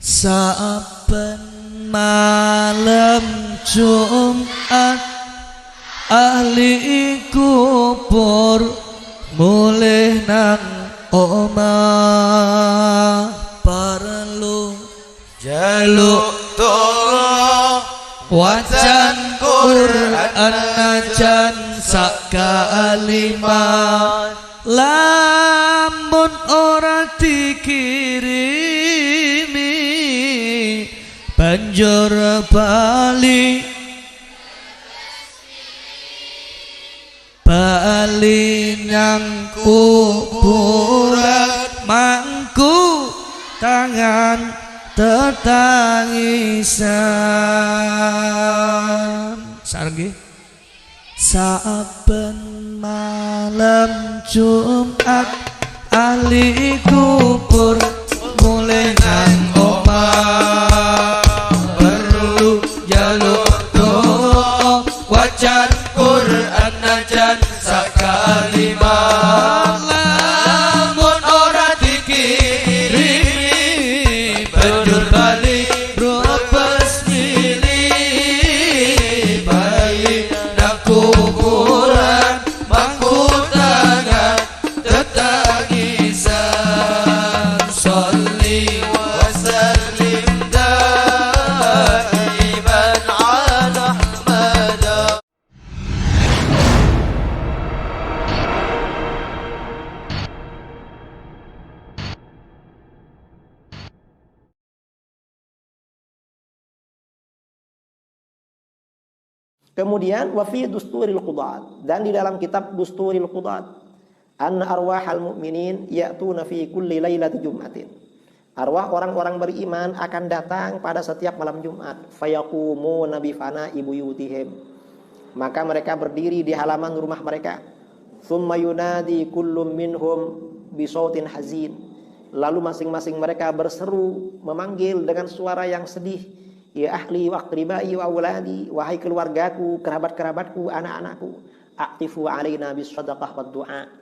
Saben malam Jumat ahli kubur mulih nang omah, perlu jaluk tolong wajan Quran najan sak kalimat, lamun ora dikirimi banjur bali nyang kuburan, mangku tangan tetangisan. Sareng saben malam Jumat ahli kubur mulai nang omah, perlu jaluk doa wajan Quran najan sakalimah, lamun ora dikirimi banjur bali robes milih bali nang kuburan, mangku tangan tetangisan. Sholli wa sallim daiman ala Ahmad. Kemudian wa fi dusturil qudat, dan di dalam kitab Dusturil Qudat, anna arwahal mu'minin ya'tuna fi kulli lailati jum'atin. Arwah orang-orang beriman akan datang pada setiap malam Jumat. Fayaqumuna bi fana'i buyutihim, maka mereka berdiri di halaman rumah mereka. Tsumma yunadi kullum minhum bi sautin hazin, lalu masing-masing mereka berseru memanggil dengan suara yang sedih. Ya ahli wa aqribai wa auladi, wahai keluargaku, kerabat-kerabatku, anak-anakku, aqtifu alaina bis shadaqah wad du'a,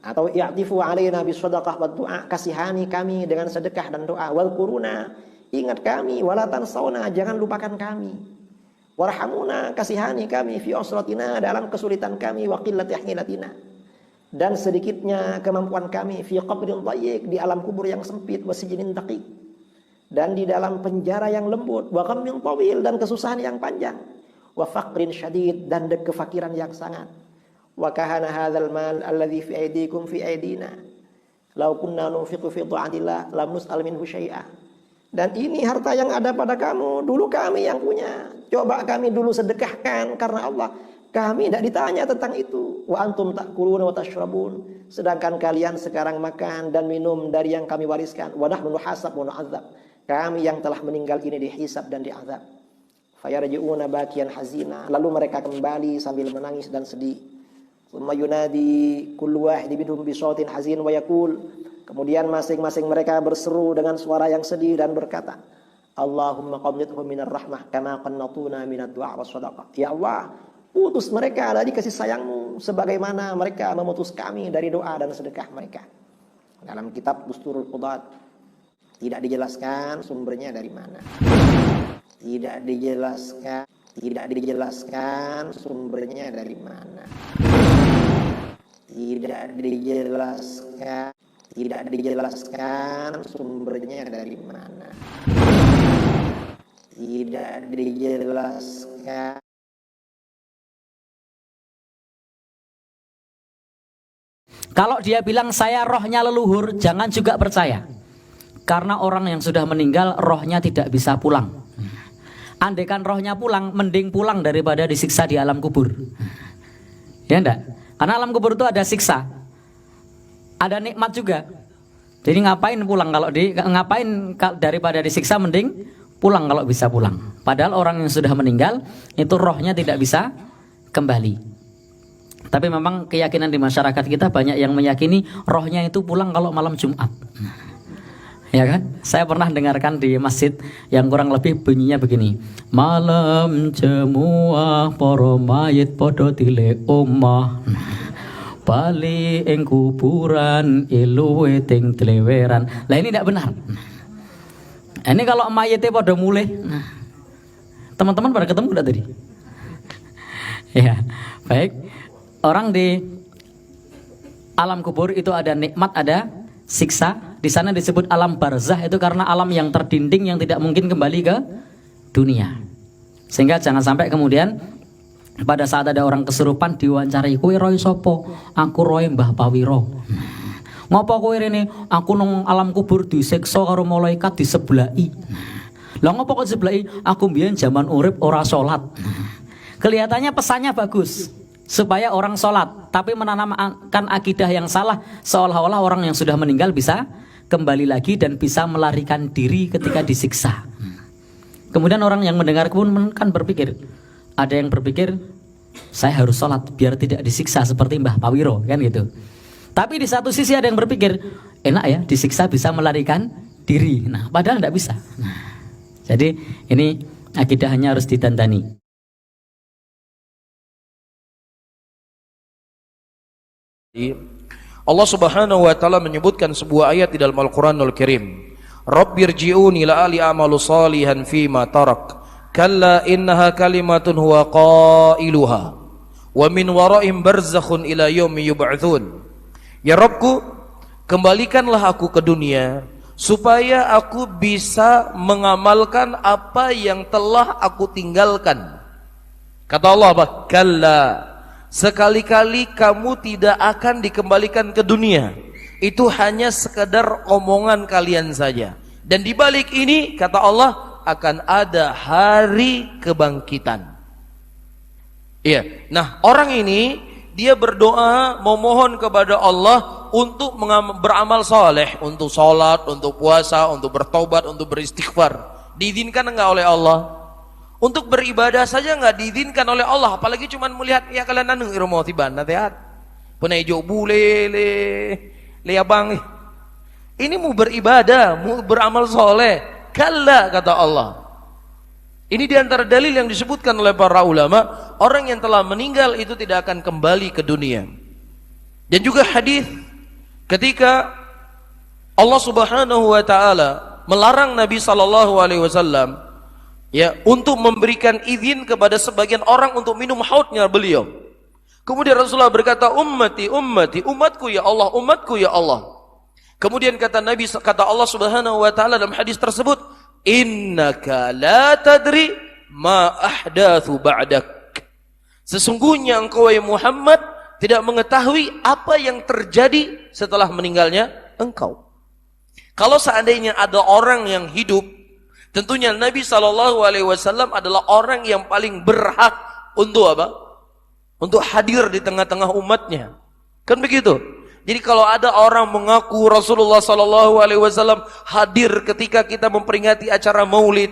atau i'tifu alaina bis shadaqah wad du'a, kasihani kami dengan sedekah dan doa. Wal quruna, ingat kami, wala tansawna, jangan lupakan kami. Warhamuna, kasihani kami, fi usratina, dalam kesulitan kami, wa qillati hilatina, dan sedikitnya kemampuan kami, fi qabrin dhayyiq, di alam kubur yang sempit, wa sijnin daqiq, dan di dalam penjara yang lembut, wa ghammin tawil, dan kesusahan yang panjang, wa faqrin syadid, dan kefakiran yang sangat. Wa kahana hadzal mal alladhi fi aydikum fi aydina law kunna nunfiqu fi ta'atillah lam nus'al minhu syai'a. Dan ini harta yang ada pada kamu, dulu kami yang punya, coba kami dulu sedekahkan karena Allah, kami tidak ditanya tentang itu. Wa antum ta'kuluna wa tashrabun, sedangkan kalian sekarang makan dan minum dari yang kami wariskan. Wa nahnu nuhasab wa nu'adzab, kami yang telah meninggal ini dihisab dan diazab. Fayarji'una bakian hazina, lalu mereka kembali sambil menangis dan sedih. Tsumma yunadi kullu wahid minhum bi shautin hazin wa yaqul, kemudian masing-masing mereka berseru dengan suara yang sedih dan berkata, Allahumma qannithhum minar rahmah kama qannatuna minad du'a was shadaqah. Ya Allah, putus mereka dari kasih sayangmu sebagaimana mereka memutus kami dari doa dan sedekah mereka. Dalam kitab Dusturul Qudat tidak dijelaskan sumbernya dari mana. Tidak dijelaskan sumbernya dari mana. Tidak dijelaskan sumbernya dari mana. Tidak dijelaskan. Kalau dia bilang saya rohnya leluhur, jangan juga percaya. Karena orang yang sudah meninggal rohnya tidak bisa pulang. Andaikan rohnya pulang, mending pulang daripada disiksa di alam kubur. Ya enggak? Karena alam kubur itu ada siksa, ada nikmat juga. Jadi ngapain pulang ngapain daripada disiksa, mending pulang kalau bisa pulang. Padahal orang yang sudah meninggal itu rohnya tidak bisa kembali. Tapi memang keyakinan di masyarakat kita banyak yang meyakini rohnya itu pulang kalau malam Jumat. Ya kan? Saya pernah dengarkan di masjid yang kurang lebih bunyinya begini. Malam jemuah para mayit padha dilek omah. Bali ing kuburan iluwe ting tleweran. Lah ini tidak benar. Ini kalau mayitnya pada mulai, nah, teman-teman pada ketemu udah tadi? Ya, baik. Orang di alam kubur itu ada nikmat, ada siksa. Di sana disebut alam barzah itu karena alam yang terdinding yang tidak mungkin kembali ke dunia. Sehingga jangan sampai kemudian pada saat ada orang kesurupan diwawancarai, kowe roy sopo? Aku roy Mbah Pawiro. Ngopo kowe rene? Aku nang alam kubur disiksa karo malaikat disebelai. Lah ngopo kok disebelai? Aku mbiyen zaman urip ora salat. Kelihatannya pesannya bagus supaya orang sholat, tapi menanamkan akidah yang salah seolah-olah orang yang sudah meninggal bisa kembali lagi dan bisa melarikan diri ketika disiksa. Kemudian orang yang mendengar pun kan berpikir, ada yang berpikir saya harus sholat biar tidak disiksa seperti Mbah Pawiro kan gitu. Tapi di satu sisi ada yang berpikir enak ya disiksa bisa melarikan diri. Nah padahal tidak bisa. Nah, jadi ini akidahnya harus ditandani. Allah Subhanahu wa taala menyebutkan sebuah ayat di dalam Al-Qur'anul Karim. Rabbirji'uni la'ali a'malu salihan fima tarak. Kalla innaha kalimatun huwa qailuha wa min wara'im barzakhun ila yaumi yub'atsun. Ya Rabbku, kembalikanlah aku ke dunia supaya aku bisa mengamalkan apa yang telah aku tinggalkan. Kata Allah apa? Kalla, sekali-kali kamu tidak akan dikembalikan ke dunia. Itu hanya sekedar omongan kalian saja. Dan di balik ini kata Allah akan ada hari kebangkitan. Iya. Nah, orang ini dia berdoa memohon kepada Allah untuk beramal soleh, untuk sholat, untuk puasa, untuk bertobat, untuk beristighfar. Diizinkan enggak oleh Allah? Untuk beribadah saja nggak diizinkan oleh Allah, apalagi cuma melihat ya kalian anu irmo tiban nasihat. Punai jo bule le abang. Ini mau beribadah, mau beramal soleh. Kalla kata Allah. Ini diantara dalil yang disebutkan oleh para ulama, orang yang telah meninggal itu tidak akan kembali ke dunia. Dan juga hadis ketika Allah Subhanahu wa taala melarang Nabi sallallahu alaihi wasallam ya untuk memberikan izin kepada sebagian orang untuk minum haudnya beliau. Kemudian Rasulullah berkata, ummati ummati, umatku ya Allah, umatku ya Allah. Kemudian kata Allah Subhanahu wa taala dalam hadis tersebut, innaka la tadri ma ahdatsu ba'dak. Sesungguhnya engkau ya Muhammad tidak mengetahui apa yang terjadi setelah meninggalnya engkau. Kalau seandainya ada orang yang hidup, tentunya Nabi SAW adalah orang yang paling berhak untuk apa? Untuk hadir di tengah-tengah umatnya. Kan begitu? Jadi kalau ada orang mengaku Rasulullah SAW hadir ketika kita memperingati acara maulid,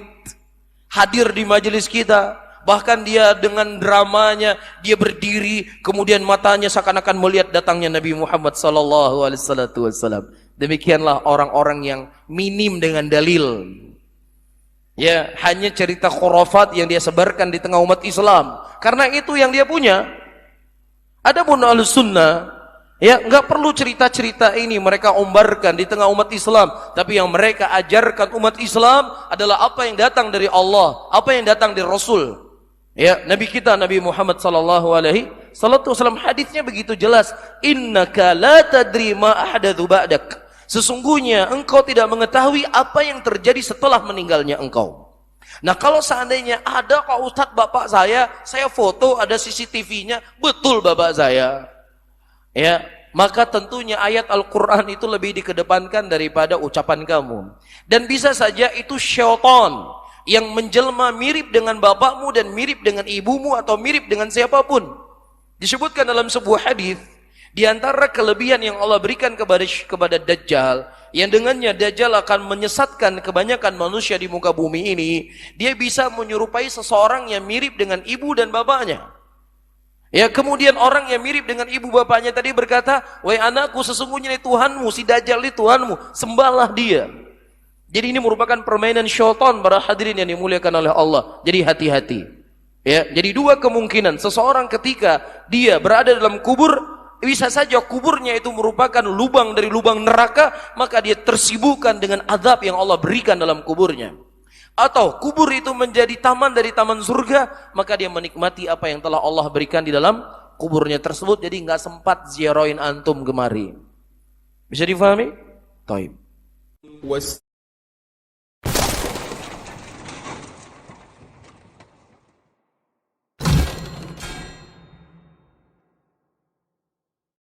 hadir di majelis kita, bahkan dia dengan dramanya, dia berdiri, kemudian matanya seakan-akan melihat datangnya Nabi Muhammad SAW. Demikianlah orang-orang yang minim dengan dalil. Ya, hanya cerita khurafat yang dia sebarkan di tengah umat Islam. Karena itu yang dia punya. Adapun Ahlus Sunnah, ya, enggak perlu cerita-cerita ini mereka ombarkan di tengah umat Islam, tapi yang mereka ajarkan umat Islam adalah apa yang datang dari Allah, apa yang datang dari Rasul. Ya, Nabi kita Nabi Muhammad sallallahu alaihi wasallam hadisnya begitu jelas, innaka la tadri ma ahdatsu ba'dak. Sesungguhnya engkau tidak mengetahui apa yang terjadi setelah meninggalnya engkau. Nah, kalau seandainya ada Pak Ustadz bapak saya foto ada CCTV-nya, betul bapak saya. Ya, maka tentunya ayat Al-Qur'an itu lebih dikedepankan daripada ucapan kamu. Dan bisa saja itu syaitan yang menjelma mirip dengan bapakmu dan mirip dengan ibumu atau mirip dengan siapapun. Disebutkan dalam sebuah hadis, di antara kelebihan yang Allah berikan kepada Dajjal, yang dengannya Dajjal akan menyesatkan kebanyakan manusia di muka bumi ini, dia bisa menyerupai seseorang yang mirip dengan ibu dan bapaknya. Ya, kemudian orang yang mirip dengan ibu bapaknya tadi berkata, wahai anakku, sesungguhnya ini Tuhanmu, si Dajjal ini Tuhanmu, sembahlah dia. Jadi ini merupakan permainan syaitan para hadirin yang dimuliakan oleh Allah. Jadi hati-hati. Ya, jadi dua kemungkinan, seseorang ketika dia berada dalam kubur, bisa saja kuburnya itu merupakan lubang dari lubang neraka, maka dia tersibukkan dengan azab yang Allah berikan dalam kuburnya. Atau kubur itu menjadi taman dari taman surga, maka dia menikmati apa yang telah Allah berikan di dalam kuburnya tersebut, jadi nggak sempat ziarahin antum kemari. Bisa difahami? Taib.